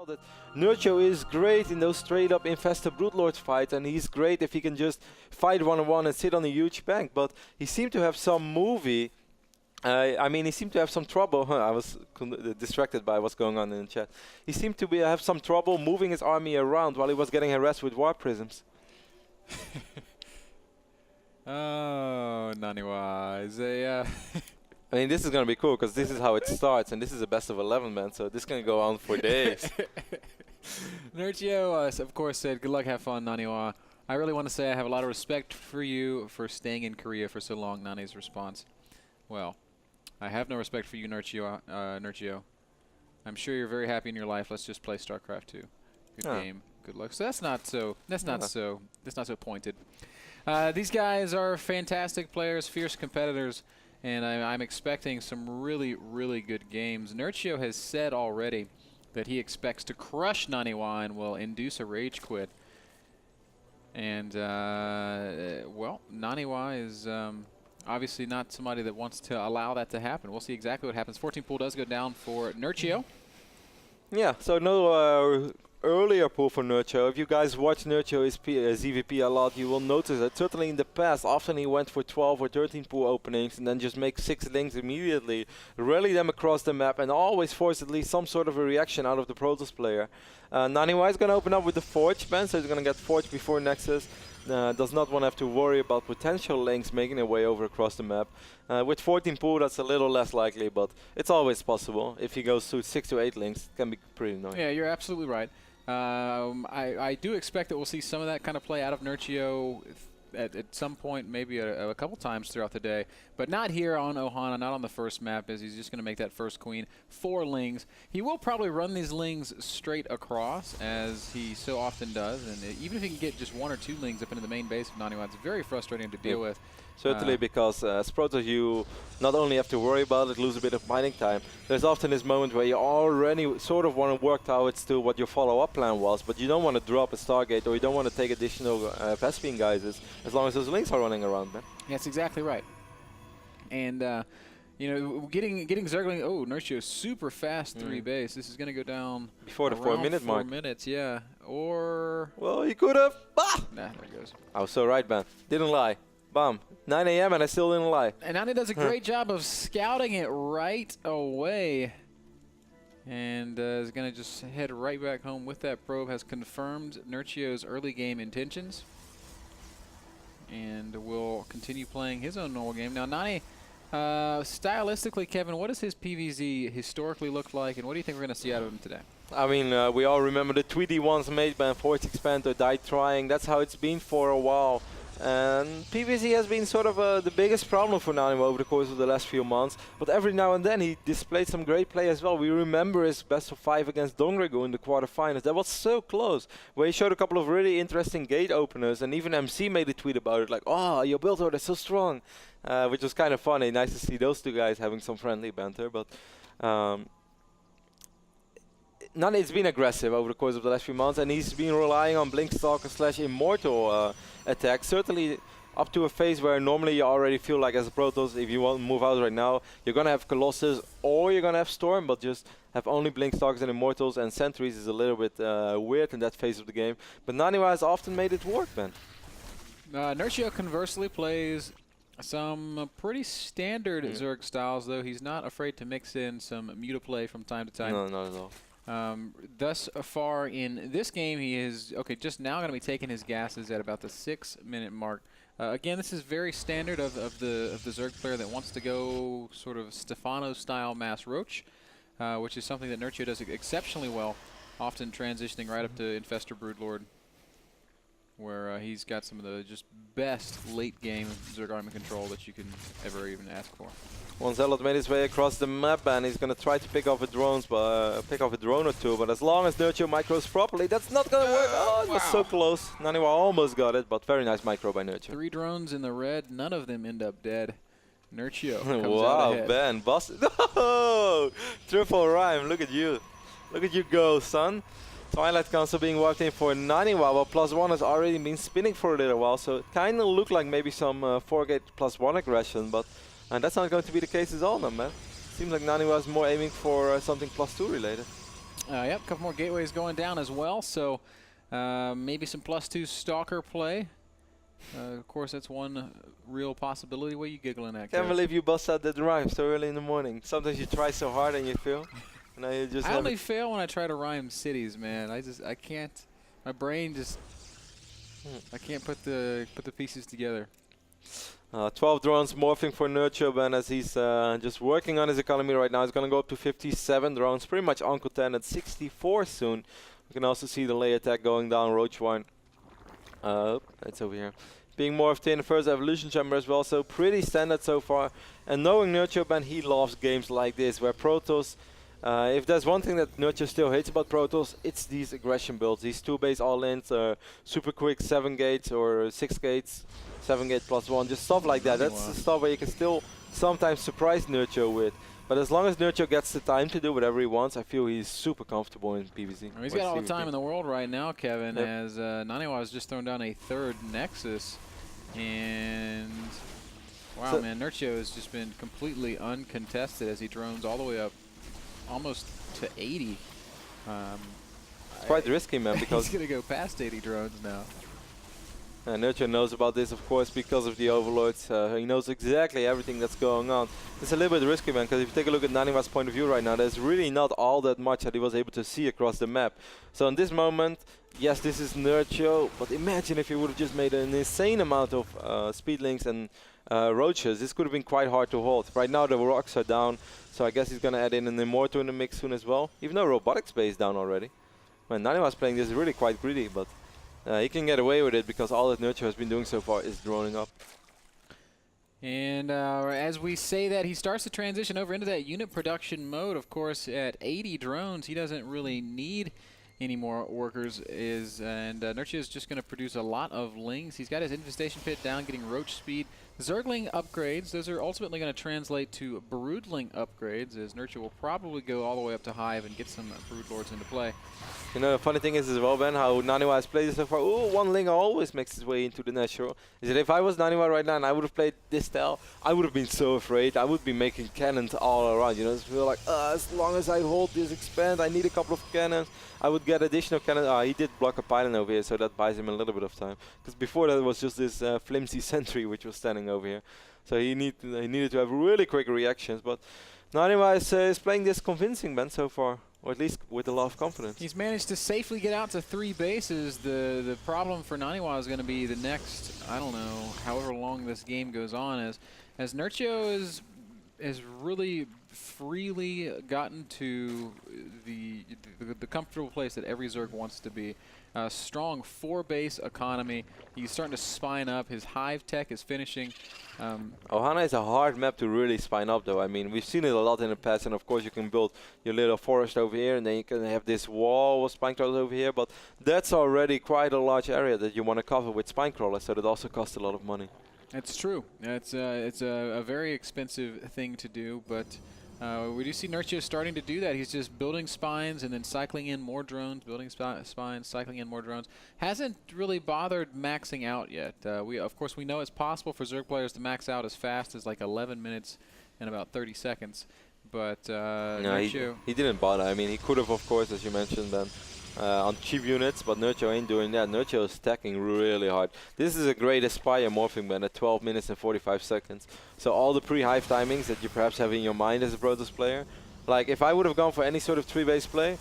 That Nerchio is great in those straight up Infestor Broodlord fights, and he's great if he can just fight one-on-one and sit on a huge bank, but he seemed to have some movie. I mean, he seemed to have some trouble. I was distracted by what's going on in the chat. He seemed to have some trouble moving his army around while he was getting harassed with warp prisms. Oh, Naniwa is a. I mean, this is going to be cool because this is how it starts, and this is a best of 11, man. So this can go on for days. Nerchio, of course, said, "Good luck, have fun, Naniwa." I really want to say I have a lot of respect for you for staying in Korea for so long. Nani's response. Well, I have no respect for you, Nerchio. Nerchio. I'm sure you're very happy in your life. Let's just play Starcraft 2. Good game. Good luck. So that's not so. That's not so. That's not so pointed. These guys are fantastic players, fierce competitors. And I'm expecting some really, really good games. Nerchio has said already that he expects to crush Naniwa and will induce a rage quit. And, well, Naniwa is obviously not somebody that wants to allow that to happen. We'll see exactly what happens. 14 pool does go down for Nerchio. Yeah, so no earlier pool for Nerchio. If you guys watch Nerchio's ZVP a lot, you will notice that certainly in the past, often he went for 12 or 13 pool openings and then just make 6 links immediately, rally them across the map, and always force at least some sort of a reaction out of the Protoss player. Naniwa is going to open up with the Forge, man, so he's going to get Forge before Nexus. Does not want to have to worry about potential links making their way over across the map. With 14 pool, that's a little less likely, but it's always possible. If he goes to 6 to 8 links, it can be pretty annoying. Yeah, you're absolutely right. I do expect that we'll see some of that kind of play out of Nerchio at some point, maybe a couple times throughout the day, but not here on Ohana, not on the first map, as he's just going to make that first queen. 4 lings. He will probably run these lings straight across, as he so often does, and even if he can get just 1 or 2 lings up into the main base of Naniwa, it's very frustrating to deal with. Certainly, because as Protoss, you not only have to worry about it, lose a bit of mining time. There's often this moment where you already sort of want to work towards to what your follow-up plan was, but you don't want to drop a Stargate, or you don't want to take additional Vespian guises, as long as those links are running around, man. Yeah, that's exactly right. And you know, getting Zergling. Oh, Nerchio super fast 3 base. This is going to go down before the 4-minute mark. 4 minutes, yeah. Or well, he could have. Ah! Nah, there he goes. I was so right, man. Didn't lie. Bam. 9 AM and I still didn't lie. And Nani does a great job of scouting it right away. And is going to just head right back home with that probe. Has confirmed Nerchio's early game intentions. And will continue playing his own normal game. Now, Nani, stylistically, Kevin, what does his PvZ historically look like? And what do you think we're going to see out of him today? I mean, we all remember the Tweety ones made by Force Expander, died trying. That's how it's been for a while. And PvZ has been sort of the biggest problem for Naniwa over the course of the last few months. But every now and then he displayed some great play as well. We remember his best of 5 against Dongrigo in the quarterfinals. That was so close, where he showed a couple of really interesting gate openers. And even MC made a tweet about it, like, "Oh, your build order is so strong," which was kind of funny. Nice to see those two guys having some friendly banter. But Nani's been aggressive over the course of the last few months, and he's been relying on Blinkstalker / Immortal attacks. Certainly up to a phase where normally you already feel like as a Protoss, if you want to move out right now, you're going to have Colossus or you're going to have Storm, but just have only Blinkstalkers and Immortals and Sentries is a little bit weird in that phase of the game. But Naniwa has often made it work, man. Nerchio conversely plays some pretty standard Zerg styles, though he's not afraid to mix in some mutaplay from time to time. No, not at all. Thus far in this game, he is just now going to be taking his gases at about the 6-minute mark. Again, this is very standard of the Zerg player that wants to go sort of Stefano-style Mass Roach, which is something that Nerchio does exceptionally well, often transitioning right up to Infestor Broodlord, where he's got some of the just best late-game Zerg army control that you can ever even ask for. One Zealot made his way across the map, and he's going to try to pick off a drone or two, but as long as Nerchio micros properly, that's not going to work. Oh, it was so close. Naniwa almost got it, but very nice micro by Nerchio. 3 drones in the red, none of them end up dead. Nerchio comes out wow, ahead. Ben, boss. Oh, triple rhyme, look at you. Look at you go, son. Twilight Council being walked in for Naniwa, while +1 has already been spinning for a little while, so it kind of looked like maybe some 4-gate +1 aggression, but that's not going to be the case at all, man. Seems like Naniwa is more aiming for something +2 related. Yep, a couple more gateways going down as well, so maybe some +2 Stalker play. Of course, that's one real possibility. What are you giggling at, Can't Kev? believe you bust out that rhyme so early in the morning. Sometimes you try so hard and you fail. And now you just I only fail when I try to rhyme cities, man. I can't. My brain just. I can't put the pieces together. 12 drones morphing for Nerchio, Ben, as he's just working on his economy right now. He's going to go up to 57 drones, pretty much Uncle 10 at 64 soon. You can also see the lay attack going down, Roach 1. It's over here. Being morphed in the first evolution chamber as well, so pretty standard so far. And knowing Nerchio, Ben, he loves games like this, where Protoss, if there's one thing that Nerchio still hates about Protoss, it's these aggression builds. These 2-base all-ins, super quick 7 gates or 6 gates, 7 gate +1, just stuff like that. That's the stuff where you can still sometimes surprise Nerchio with. But as long as Nerchio gets the time to do whatever he wants, I feel he's super comfortable in PvZ. Well, he's got all the time in the world right now, Kevin, as Naniwa has just thrown down a 3rd Nexus. And wow, man, Nerchio has just been completely uncontested as he drones all the way up almost to 80. It's quite risky, man, because he's going to go past 80 drones now. Nerchio knows about this, of course, because of the overlords. He knows exactly everything that's going on. It's a little bit risky, man, because if you take a look at Naniwa's point of view right now, there's really not all that much that he was able to see across the map. So in this moment, yes, this is Nerchio, but imagine if he would have just made an insane amount of speedlings and roaches. This could have been quite hard to hold. Right now the rocks are down, so I guess he's going to add in an Immortal in the mix soon as well, even though Robotics Bay is down already. Man, Naniwa's playing this really quite greedy, but he can get away with it because all that Nerchio has been doing so far is droning up. And as we say that, he starts to transition over into that unit production mode. Of course, at 80 drones, he doesn't really need any more workers. And Nerchio is just going to produce a lot of lings. He's got his infestation pit down, getting roach speed. Zergling upgrades, those are ultimately going to translate to broodling upgrades, as Nerchio will probably go all the way up to Hive and get some broodlords into play. You know, the funny thing is as well, Ben, how Naniwa has played this so far. Ooh, one Ling always makes his way into the Nerchio. Is that if I was Naniwa right now and I would have played this style, I would have been so afraid. I would be making cannons all around. You know, just feel like, as long as I hold this expand, I need a couple of cannons. I would get additional cannons. He did block a pylon over here, so that buys him a little bit of time. Because before that, it was just this flimsy sentry which was standing over here. So he needed to have really quick reactions. But Naniwa is playing this convincing, Ben, so far. Or at least with a lot of confidence. He's managed to safely get out to 3 bases. The problem for Naniwa is going to be the next, I don't know, however long this game goes on, as Nerchio has really freely gotten to the comfortable place that every Zerg wants to be. A strong 4-base economy. He's starting to spine up. His Hive tech is finishing. Ohana is a hard map to really spine up, though. I mean, we've seen it a lot in the past, and of course you can build your little forest over here, and then you can have this wall with spine crawlers over here, but that's already quite a large area that you want to cover with spine crawlers, so that also costs a lot of money. It's true. It's a very expensive thing to do, but we do see Nerchio starting to do that. He's just building spines and then cycling in more drones, building spines, cycling in more drones. Hasn't really bothered maxing out yet. Of course, we know it's possible for Zerg players to max out as fast as like 11 minutes and about 30 seconds. But no, Nerchio, he didn't bother. I mean, he could have, of course, as you mentioned, Ben, on cheap units, but Nerchio ain't doing that. Nerchio is stacking really hard. This is a great Aspire morphing, Ben, at 12 minutes and 45 seconds. So all the pre-Hive timings that you perhaps have in your mind as a Protoss player, like if I would have gone for any sort of 3-base play,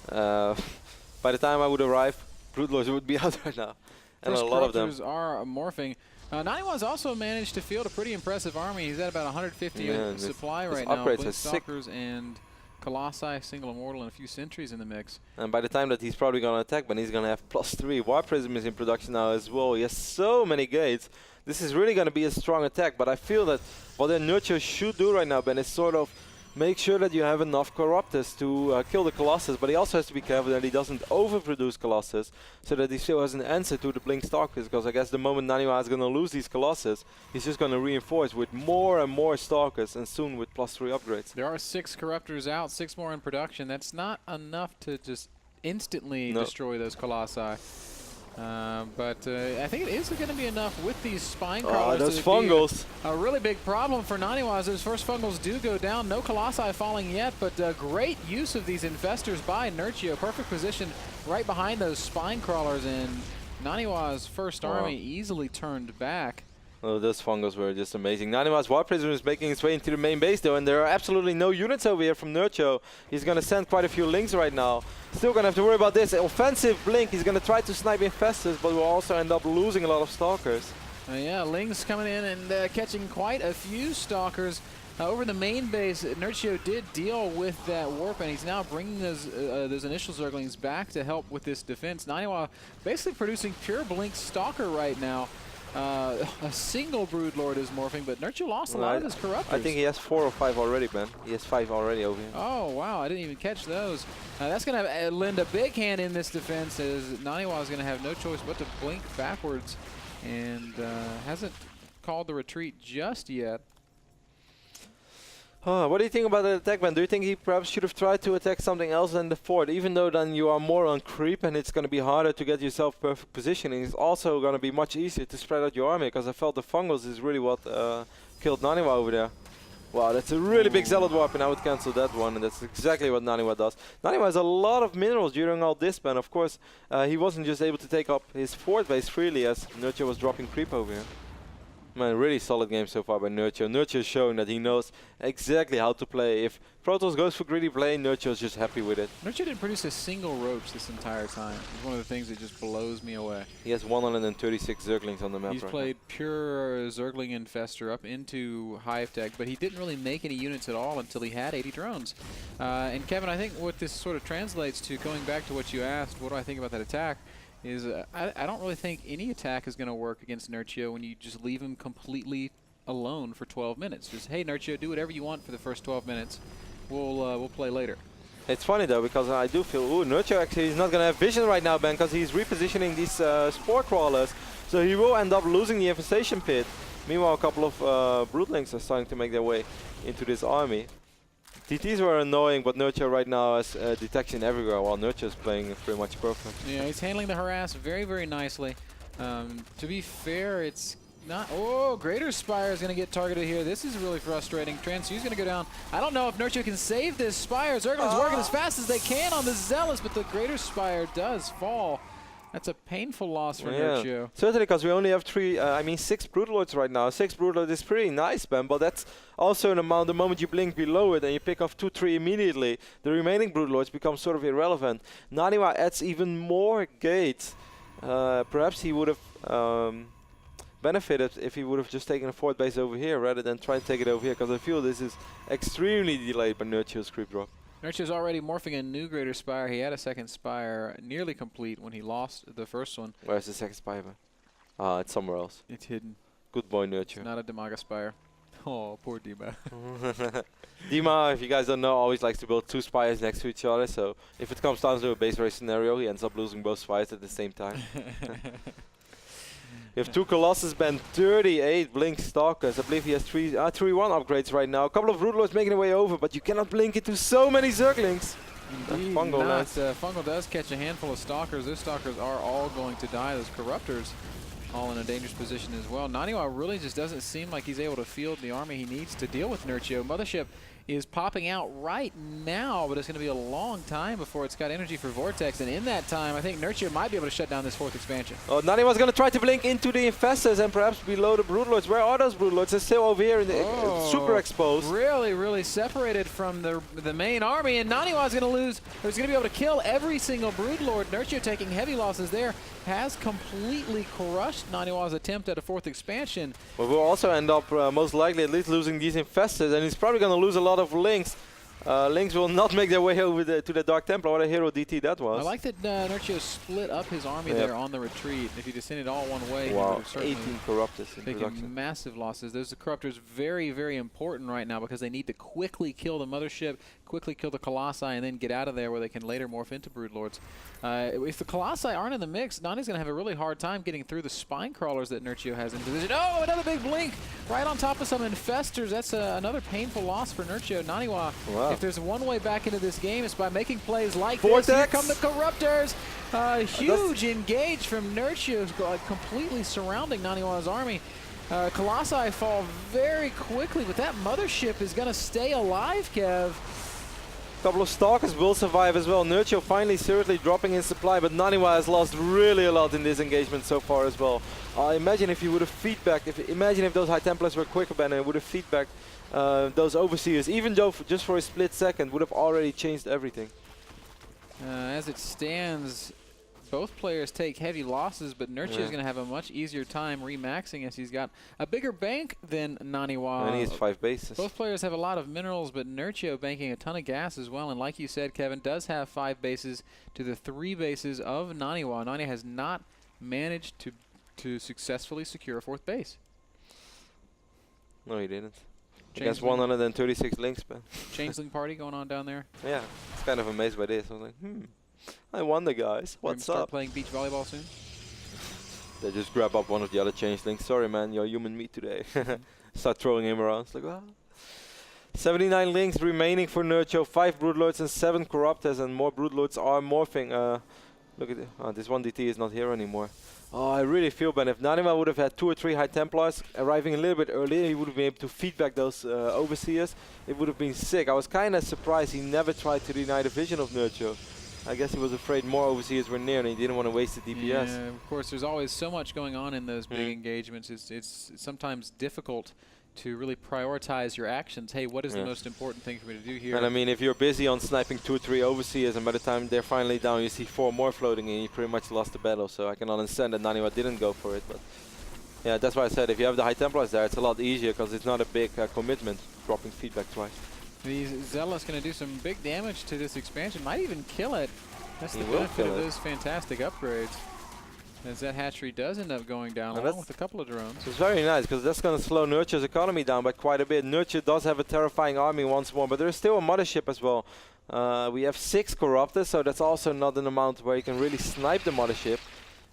by the time I would arrive, Broodlords would be out right now. And a lot of them are morphing. Naniwa's also managed to field a pretty impressive army. He's at about 150 supply right now. Blink Stalkers and Colossi, single Immortal, and a few sentries in the mix. And by the time that he's probably going to attack, Ben, he's going to have +3. War Prism is in production now as well. He has so many gates. This is really going to be a strong attack, but I feel that what the Nerchio should do right now, Ben, is sort of make sure that you have enough Corruptors to kill the Colossus, but he also has to be careful that he doesn't overproduce Colossus, so that he still has an answer to the Blink Stalkers, because I guess the moment Naniwa is going to lose these Colossus, he's just going to reinforce with more and more Stalkers, and soon with +3 upgrades. There are 6 Corruptors out, 6 more in production. That's not enough to just instantly destroy those Colossi. But I think it is going to be enough with these spine Oh, crawlers. those to fungals. be a really big problem for Naniwa as those first fungals do go down. No Colossi falling yet, but great use of these infestors by Nerchio. Perfect position right behind those spine crawlers, and Naniwa's first army easily turned back. Oh, those fungals were just amazing. Naniwa's War Prisoner is making his way into the main base though, and there are absolutely no units over here from Nerchio. He's going to send quite a few links right now. Still going to have to worry about this. Offensive blink, he's going to try to snipe infestors, but will also end up losing a lot of stalkers. Yeah, Lings coming in and catching quite a few stalkers. Over the main base, Nerchio did deal with that warp, and he's now bringing those initial Zerglings back to help with this defense. Naniwa basically producing pure blink stalker right now. A single Broodlord is morphing, but Nerchio lost a lot of his Corruptors. I think he has 4 or 5 already, Ben. He has 5 already over here. Oh, wow. I didn't even catch those. That's going to lend a big hand in this defense, as Naniwa is going to have no choice but to blink backwards, and hasn't called the retreat just yet. What do you think about the attack, Ben? Do you think he perhaps should have tried to attack something else than the fort? Even though then you are more on creep and it's going to be harder to get yourself perfect positioning, it's also going to be much easier to spread out your army, because I felt the fungals is really what killed Naniwa over there. Wow, that's a really big Zealot Warp, and I would cancel that one, and that's exactly what Naniwa does. Naniwa has a lot of minerals during all this, Ben. Of course, he wasn't just able to take up his fort base freely as Nerchio was dropping creep over here. Man, really solid game so far by Nerchio. Nerchio is showing that he knows exactly how to play. If Protoss goes for greedy play, Nerchio is just happy with it. Nerchio didn't produce a single roach this entire time. It's one of the things that just blows me away. He has 136 Zerglings on the map. He's played pure Zergling Infestor up into Hive Tech, but he didn't really make any units at all until he had 80 drones. And Kevin, I think what this sort of translates to, going back to what you asked, what do I think about that attack, is I don't really think any attack is going to work against Nerchio when you just leave him completely alone for 12 minutes. Just, hey, Nerchio, do whatever you want for the first 12 minutes. We'll play later. It's funny, though, because I do feel, Nerchio actually is not going to have vision right now, Ben, because he's repositioning these Spore Crawlers. So he will end up losing the Infestation Pit. Meanwhile, a couple of Broodlings are starting to make their way into this army. TTs were annoying, but Nerchio right now has detection everywhere, while Nerchio is playing pretty much perfect. Yeah, he's handling the harass very, very nicely. To be fair, it's not... Oh, Greater Spire is going to get targeted here. This is really frustrating. Transfuse's going to go down. I don't know if Nerchio can save this Spire. Zergling's working as fast as they can on the Zealous, but the Greater Spire does fall. That's a painful loss for Nerchio. Certainly, because we only have 6 Broodlords right now. 6 Broodlords is pretty nice, Ben, but that's also an amount. The moment you blink below it and you pick off 2, 3 immediately, the remaining Broodlords become sort of irrelevant. Naniwa adds even more gates. Perhaps he would have benefited if he would have just taken a fort base over here rather than try to take it over here, because I feel this is extremely delayed by Nerchio's creep drop. Nerchio's already morphing a new Greater Spire. He had a second Spire nearly complete when he lost the first one. Where's the second Spire? It's somewhere else. It's hidden. Good boy, Nerchio. It's not a Demaga Spire. Oh, poor Dima. Dima, if you guys don't know, always likes to build 2 spires next to each other, so if it comes down to a base race scenario, he ends up losing both spires at the same time. We have 2 Colossus, Ben, 38 Blink Stalkers. I believe he has 3 1 upgrades right now. A couple of Broodlords making their way over, but you cannot blink into so many Zerglings. Indeed not. Fungal does catch a handful of Stalkers. Those Stalkers are all going to die. Those Corruptors all in a dangerous position as well. Naniwa really just doesn't seem like he's able to field the army he needs to deal with Nerchio. Mothership is popping out right now, but it's going to be a long time before it's got energy for Vortex, and in that time, I think Nerchio might be able to shut down this 4th expansion. Oh, Naniwa's going to try to blink into the Infestors and perhaps below the Broodlords. Where are those Broodlords? They're still over here in the super exposed. Really, really separated from the main army, and Naniwa's going to lose. He's going to be able to kill every single Broodlord. Nerchio taking heavy losses there has completely crushed Naniwa's attempt at a 4th expansion. But we'll also end up most likely at least losing these Infestors, and he's probably going to lose a lot of Links. Links will not make their way over to the Dark Templar. What a hero DT that was. I like that Nerchio split up his army there on the retreat. If he descended all one way, wow, he would have certainly 18 Corruptors in taken production. massive losses. Those Corruptors very, very important right now because they need to quickly kill the Mothership, quickly kill the Colossi, and then get out of there where they can later morph into Broodlords. If the Colossi aren't in the mix, Nani's going to have a really hard time getting through the Spine Crawlers that Nerchio has in position. Oh, another big blink right on top of some Infestors. That's another painful loss for Nerchio. Naniwa, if there's one way back into this game, it's by making plays like Vortex. this. Here come the Corruptors. Huge engage from Nerchio, completely surrounding Naniwa's army. Colossi fall very quickly, but that mothership is going to stay alive, Kev. A couple of Stalkers will survive as well. Nerchio finally seriously dropping in supply, but Naniwa has lost really a lot in this engagement so far as well. Imagine if he would have feedbacked, imagine if those High Templars were quicker, Ben, and would have feedbacked those Overseers, even though just for a split second, would have already changed everything. As it stands, both players take heavy losses, but Nerchio is going to have a much easier time remaxing as he's got a bigger bank than Naniwa. And he has 5 bases. Both players have a lot of minerals, but Nerchio banking a ton of gas as well. And like you said, Kevin, does have 5 bases to the 3 bases of Naniwa. Naniwa has not managed to successfully secure a 4th base. No, he didn't. Against 136 links, man. Changeling party going on down there. Yeah, it's kind of amazed by this. I was like, I wonder, guys. What's start up? Playing beach volleyball soon. They just grab up one of the other changelings. Sorry, man, you're human meat today. Start throwing him around. It's like, ah. 79 links remaining for Nerchio. 5 Broodlords and 7 Corruptors, and more Broodlords are morphing. Look at it. Oh, this one DT is not here anymore. Oh, I really feel bad. If Naniwa would have had 2 or 3 High Templars arriving a little bit earlier, he would have been able to feedback those Overseers. It would have been sick. I was kind of surprised he never tried to deny the vision of Nerchio. I guess he was afraid more Overseers were near and he didn't want to waste the DPS. Yeah, of course, there's always so much going on in those big engagements. It's sometimes difficult to really prioritize your actions. Hey, what is the most important thing for me to do here? And I mean, if you're busy on sniping 2 or 3 Overseers and by the time they're finally down, you see 4 more floating in, you pretty much lost the battle. So I can understand that Naniwa didn't go for it. But yeah, that's why I said if you have the High Templars there, it's a lot easier because it's not a big commitment, dropping feedback twice. The Zealous going to do some big damage to this expansion. Might even kill it. That's the benefit of those fantastic upgrades. As that hatchery does end up going down along with a couple of drones. It's very nice because that's going to slow Nerchio's economy down by quite a bit. Nerchio does have a terrifying army once more, but there's still a mothership as well. We have 6 Corruptors, so that's also not an amount where you can really snipe the mothership.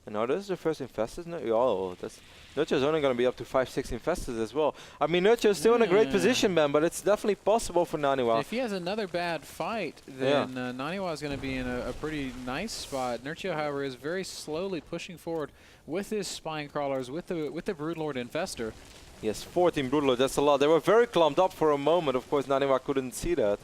And now this is the first infestors. Oh, that's Nerchio's only going to be up to 5-6 infestors as well. I mean, Nerchio's still in a great position, man, but it's definitely possible for Naniwa. If he has another bad fight, then Naniwa is going to be in a pretty nice spot. Nerchio, however, is very slowly pushing forward with his spine crawlers, with the Broodlord Infestor. Yes, 14 Broodlord, that's a lot. They were very clumped up for a moment. Of course, Naniwa couldn't see that.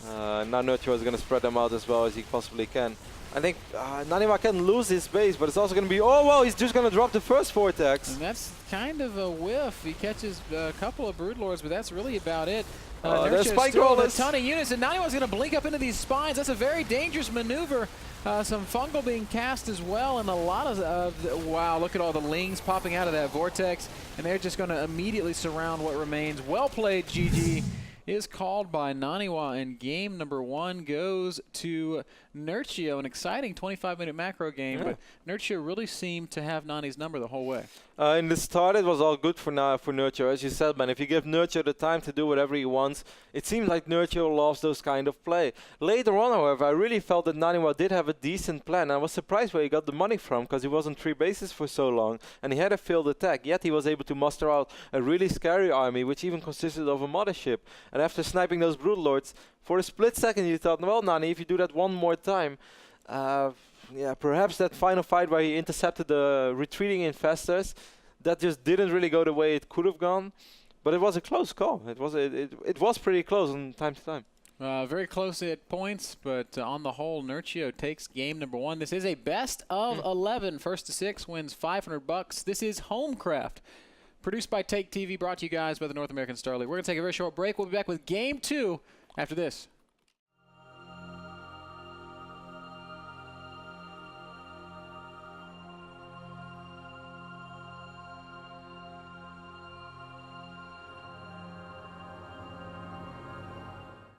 Now Nerchio is going to spread them out as well as he possibly can. I think Naniwa can lose his base, but it's also going to be, oh, well, he's just going to drop the first Vortex. And that's kind of a whiff. He catches a couple of Broodlords, but that's really about it. There's spike still rollers. A ton of units, and Naniwa's going to blink up into these spines. That's a very dangerous maneuver. Some fungal being cast as well, and a lot of, wow, look at all the lings popping out of that Vortex, and they're just going to immediately surround what remains. Well played, GG. Is called by Naniwa, and game number 1 goes to Nerchio. An exciting 25-minute macro game, but Nerchio really seemed to have Nani's number the whole way. In the start, it was all good for Nerchio. As you said, man, if you give Nerchio the time to do whatever he wants, it seems like Nerchio loves those kind of play. Later on, however, I really felt that Naniwa did have a decent plan. I was surprised where he got the money from, because he was on 3 bases for so long, and he had a failed attack, yet he was able to muster out a really scary army, which even consisted of a mothership. And after sniping those Broodlords, for a split second you thought, well, Nani, if you do that one more time, yeah, perhaps that final fight where he intercepted the retreating infestors, that just didn't really go the way it could have gone. But it was a close call. It was pretty close from time to time. Very close at points, but on the whole, Nerchio takes game number 1. This is a best of 11. First to 6 wins $500. This is Homecraft. Produced by Take TV, brought to you guys by the North American Star League. We're going to take a very short break. We'll be back with game 2 after this.